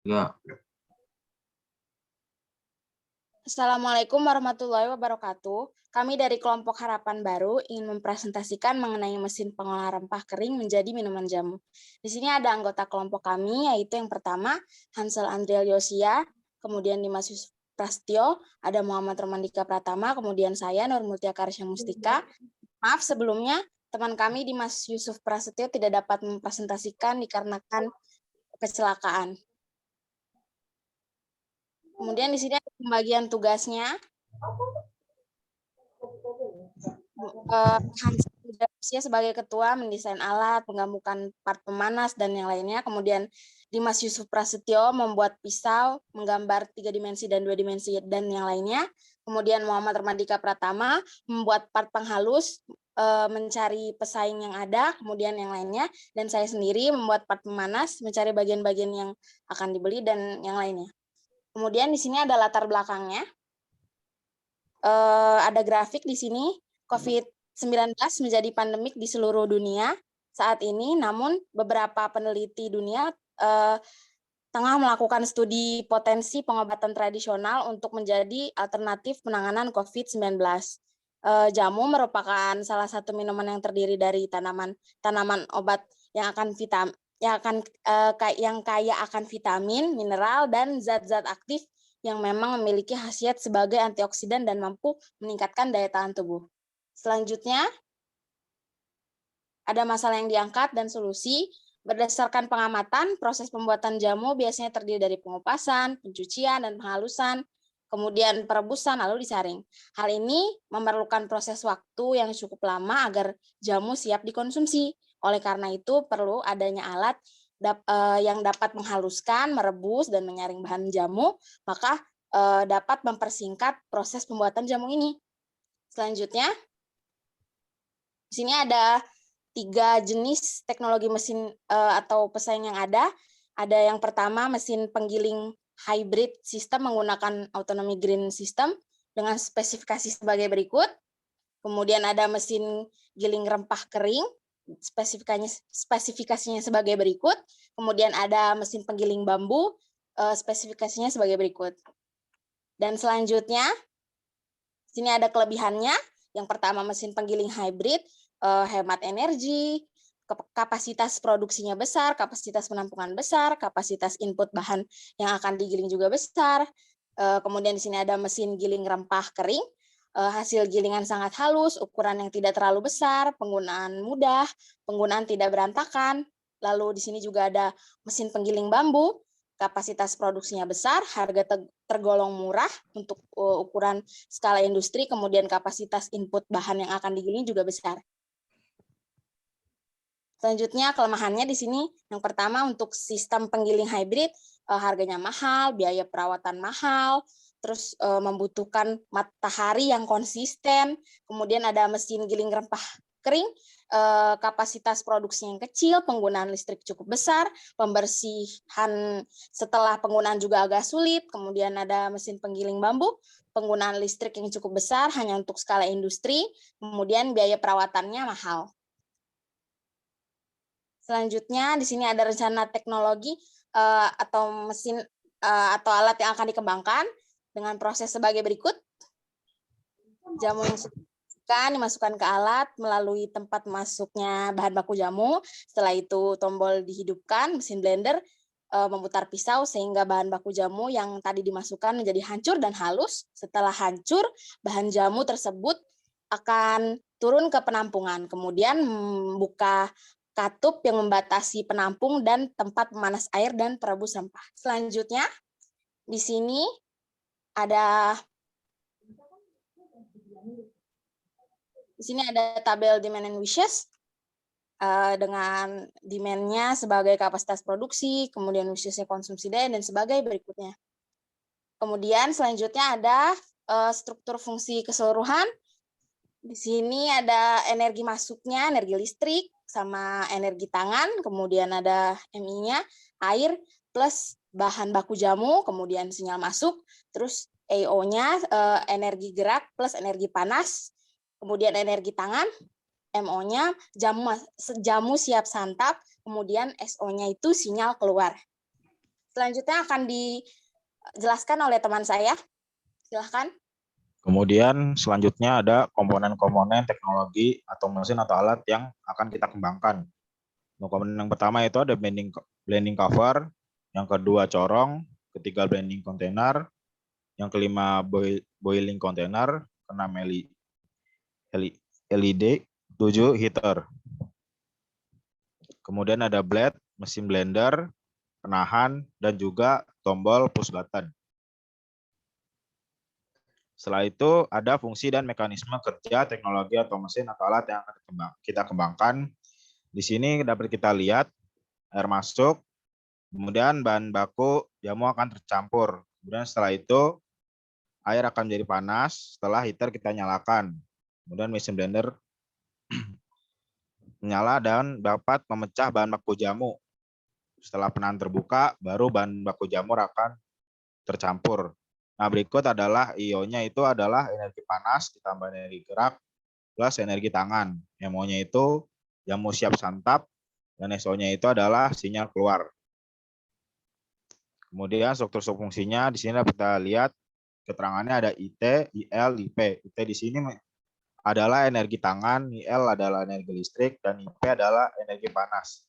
Ya, Assalamualaikum warahmatullahi wabarakatuh. Kami dari kelompok Harapan Baru ingin mempresentasikan mengenai mesin pengolah rempah kering menjadi minuman jamu. Di sini ada anggota kelompok kami, yaitu yang pertama Hansel Andriel Yosia, kemudian Dimas Yusuf Prasetyo, ada Muhammad Romandika Pratama, kemudian saya Nur Mutia Karsya Mustika. Maaf sebelumnya, teman kami Dimas Yusuf Prasetyo tidak dapat mempresentasikan dikarenakan kecelakaan. Kemudian di sini ada pembagian tugasnya. Hansel sebagai ketua mendesain alat, menggabungkan part pemanas dan yang lainnya. Kemudian Dimas Yusuf Prasetyo membuat pisau, menggambar 3 dimensi dan 2 dimensi dan yang lainnya. Kemudian Muhammad Romandika Pratama membuat part penghalus, mencari pesaing yang ada, kemudian yang lainnya. Dan saya sendiri membuat part pemanas, mencari bagian-bagian yang akan dibeli dan yang lainnya. Kemudian di sini ada latar belakangnya. Ada grafik di sini. COVID-19 menjadi pandemik di seluruh dunia saat ini, namun beberapa peneliti dunia tengah melakukan studi potensi pengobatan tradisional untuk menjadi alternatif penanganan COVID-19. Jamu merupakan salah satu minuman yang terdiri dari tanaman obat yang kaya akan vitamin, mineral, dan zat-zat aktif yang memang memiliki khasiat sebagai antioksidan dan mampu meningkatkan daya tahan tubuh. Selanjutnya, ada masalah yang diangkat dan solusi. Berdasarkan pengamatan, proses pembuatan jamu biasanya terdiri dari pengupasan, pencucian, dan penghalusan, kemudian perebusan, lalu disaring. Hal ini memerlukan proses waktu yang cukup lama agar jamu siap dikonsumsi. Oleh karena itu, perlu adanya alat yang dapat menghaluskan, merebus, dan menyaring bahan jamu, maka dapat mempersingkat proses pembuatan jamu ini. Selanjutnya, di sini ada 3 jenis teknologi mesin atau pesaing yang ada. Ada yang pertama mesin penggiling hybrid system menggunakan autonomy green system dengan spesifikasi sebagai berikut. Kemudian ada mesin giling rempah kering, spesifikasinya sebagai berikut. Kemudian ada mesin penggiling bambu, spesifikasinya sebagai berikut. Dan selanjutnya, sini ada kelebihannya. Yang pertama mesin penggiling hybrid, hemat energi, kapasitas produksinya besar, kapasitas penampungan besar, kapasitas input bahan yang akan digiling juga besar. Kemudian di sini ada mesin giling rempah kering, hasil gilingan sangat halus, ukuran yang tidak terlalu besar, penggunaan mudah, penggunaan tidak berantakan. Lalu di sini juga ada mesin penggiling bambu, kapasitas produksinya besar, harga tergolong murah untuk ukuran skala industri, kemudian kapasitas input bahan yang akan digiling juga besar. Selanjutnya kelemahannya di sini yang pertama untuk sistem penggiling hybrid, harganya mahal, biaya perawatan mahal, terus membutuhkan matahari yang konsisten, kemudian ada mesin giling rempah kering, kapasitas produksi yang kecil, penggunaan listrik cukup besar, pembersihan setelah penggunaan juga agak sulit, kemudian ada mesin penggiling bambu, penggunaan listrik yang cukup besar hanya untuk skala industri, kemudian biaya perawatannya mahal. Selanjutnya di sini ada rencana teknologi atau mesin atau alat yang akan dikembangkan dengan proses sebagai berikut. Jamu yang dimasukkan ke alat melalui tempat masuknya bahan baku jamu. Setelah itu tombol dihidupkan, mesin blender memutar pisau sehingga bahan baku jamu yang tadi dimasukkan menjadi hancur dan halus. Setelah hancur, bahan jamu tersebut akan turun ke penampungan. Kemudian membuka katup yang membatasi penampung dan tempat pemanas air dan perebus rempah. Selanjutnya, di sini ada tabel demand and wishes dengan demand-nya sebagai kapasitas produksi, kemudian wishes-nya konsumsi daya, dan sebagai berikutnya. Kemudian selanjutnya ada struktur fungsi keseluruhan. Di sini ada energi masuknya, energi listrik, sama energi tangan, kemudian ada MI-nya, air, plus bahan baku jamu, kemudian sinyal masuk, terus AO-nya, energi gerak, plus energi panas, kemudian energi tangan, MO-nya, jamu siap santap, kemudian SO-nya itu sinyal keluar. Selanjutnya akan dijelaskan oleh teman saya. Silahkan. Kemudian selanjutnya ada komponen-komponen teknologi atau mesin atau alat yang akan kita kembangkan. Komponen yang pertama itu ada blending cover, yang kedua corong, ketiga blending container, yang kelima boiling container, keenam LED, 7 heater. Kemudian ada blade, mesin blender, penahan, dan juga tombol push button. Setelah itu ada fungsi dan mekanisme kerja teknologi atau mesin atau alat yang akan kita kembangkan. Di sini dapat kita lihat air masuk, kemudian bahan baku jamu akan tercampur. Kemudian setelah itu air akan menjadi panas, setelah heater kita nyalakan. Kemudian mesin blender menyala dan dapat memecah bahan baku jamu. Setelah penahan terbuka, baru bahan baku jamur akan tercampur. Nah, berikut adalah IO-nya itu adalah energi panas ditambah energi gerak plus energi tangan. MO-nya itu jamu siap santap dan SO-nya itu adalah sinyal keluar. Kemudian struktur fungsinya di sini dapat kita lihat keterangannya ada IT, IL, IP. IT di sini adalah energi tangan, IL adalah energi listrik, dan IP adalah energi panas.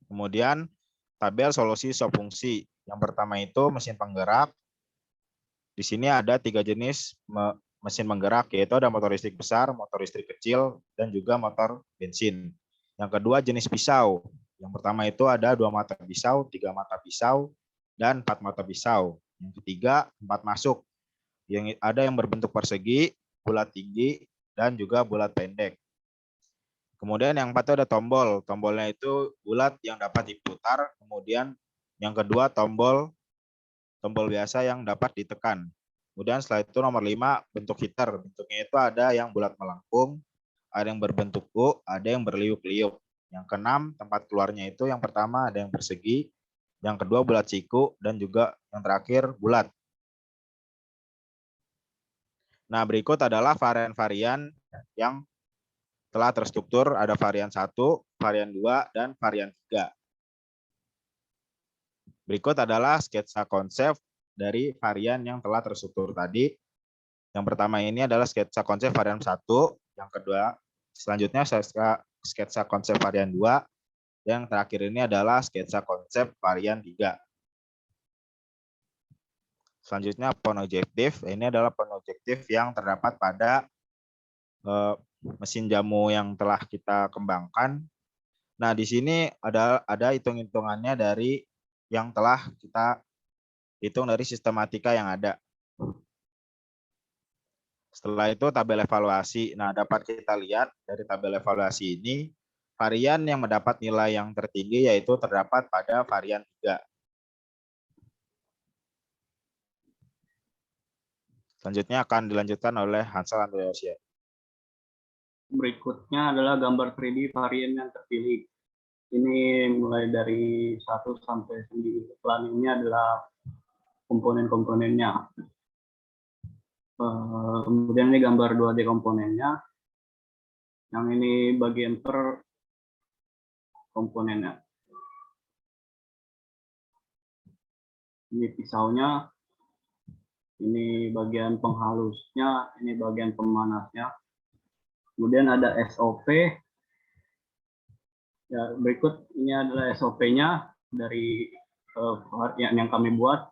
Kemudian tabel solusi subfungsi. Yang pertama itu mesin penggerak. Di sini ada 3 jenis mesin penggerak, yaitu ada motor listrik besar, motor listrik kecil, dan juga motor bensin. Yang kedua jenis pisau. Yang pertama itu ada 2 mata pisau, 3 mata pisau, dan 4 mata pisau. Yang ketiga 4 masuk. Yang ada yang berbentuk persegi, bulat tinggi, dan juga bulat pendek. Kemudian yang 4 itu ada tombol. Tombolnya itu bulat yang dapat diputar. Kemudian yang kedua tombol biasa yang dapat ditekan. Kemudian setelah itu nomor 5 bentuk heater. Bentuknya itu ada yang bulat melengkung, ada yang berbentuk U, ada yang berliuk-liuk. Yang keenam tempat keluarnya itu yang pertama ada yang persegi, yang kedua bulat siku, dan juga yang terakhir bulat. Nah, berikut adalah varian-varian yang telah terstruktur, ada varian 1, varian 2, dan varian 3. Berikut adalah sketsa konsep dari varian yang telah terstruktur tadi. Yang pertama ini adalah sketsa konsep varian 1, yang kedua selanjutnya sketsa konsep varian 2, yang terakhir ini adalah sketsa konsep varian 3. Selanjutnya pohon objektif, ini adalah pohon objektif yang terdapat pada mesin jamu yang telah kita kembangkan. Nah, di sini ada hitung-hitungannya dari yang telah kita hitung dari sistematika yang ada. Setelah itu tabel evaluasi. Nah, dapat kita lihat dari tabel evaluasi ini, varian yang mendapat nilai yang tertinggi yaitu terdapat pada varian 3. Selanjutnya akan dilanjutkan oleh Hansal Andreasia. Berikutnya adalah gambar 3D varian yang terpilih. Ini mulai dari 1 sampai 9. Plan ini adalah komponen-komponennya. Kemudian ini gambar 2D komponennya. Yang ini bagian per komponennya. Ini pisaunya. Ini bagian penghalusnya. Ini bagian pemanasnya. Kemudian ada SOP. Ya, berikut ini adalah SOP-nya dari yang kami buat.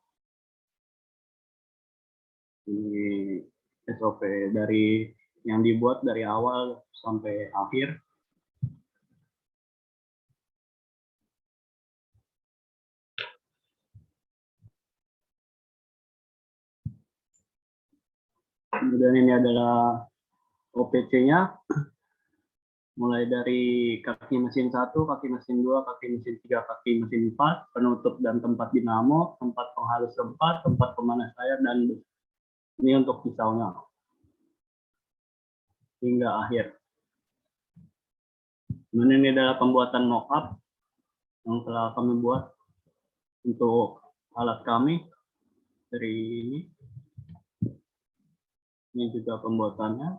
Ini SOP dari yang dibuat dari awal sampai akhir. Kemudian ini adalah OPC-nya. Mulai dari kaki mesin 1, kaki mesin 2, kaki mesin 3, kaki mesin 4, penutup dan tempat dinamo, tempat penghalus tempat, tempat pemanas air, dan ini untuk pisaunya. Hingga akhir. Kemudian ini adalah pembuatan mock-up yang telah kami buat untuk alat kami. Dari ini. Ini juga pembuatannya.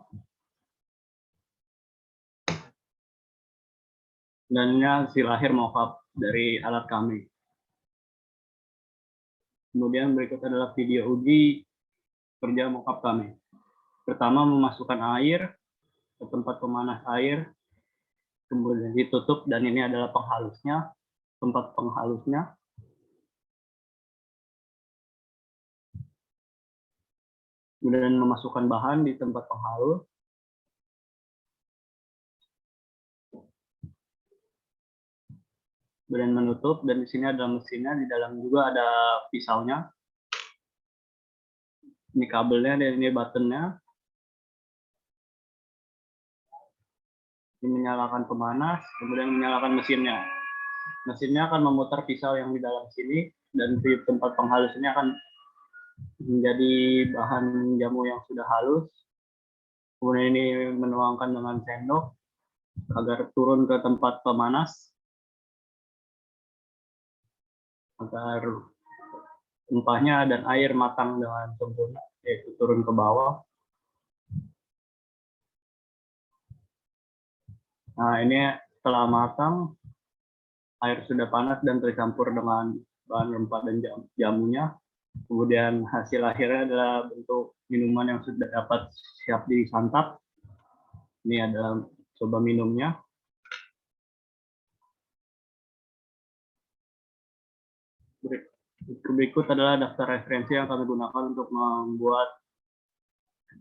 Dan ini hasil akhir mock-up dari alat kami. Kemudian berikut adalah video uji kerja mockup kami. Pertama, memasukkan air ke tempat pemanas air, kemudian ditutup, dan ini adalah penghalusnya, tempat penghalusnya. Kemudian memasukkan bahan di tempat penghalus. Kemudian menutup, dan di sini ada mesinnya, di dalam juga ada pisaunya. Ini kabelnya, dan ini buttonnya. Ini menyalakan pemanas, kemudian menyalakan mesinnya. Mesinnya akan memutar pisau yang di dalam sini, dan di tempat penghalus ini akan menjadi bahan jamu yang sudah halus. Kemudian ini menuangkan dengan sendok agar turun ke tempat pemanas, agar rempahnya dan air matang dengan sempurna, yaitu turun ke bawah. Nah, ini setelah matang, air sudah panas dan tercampur dengan bahan rempah dan jamunya. Kemudian hasil akhirnya adalah bentuk minuman yang sudah dapat siap disantap. Ini adalah coba minumnya. Berikut adalah daftar referensi yang kami gunakan untuk membuat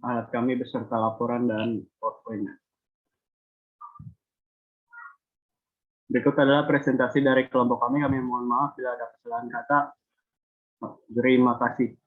alat kami beserta laporan dan PowerPoint. Berikut adalah presentasi dari kelompok kami. Kami mohon maaf bila ada kesalahan kata. Terima kasih.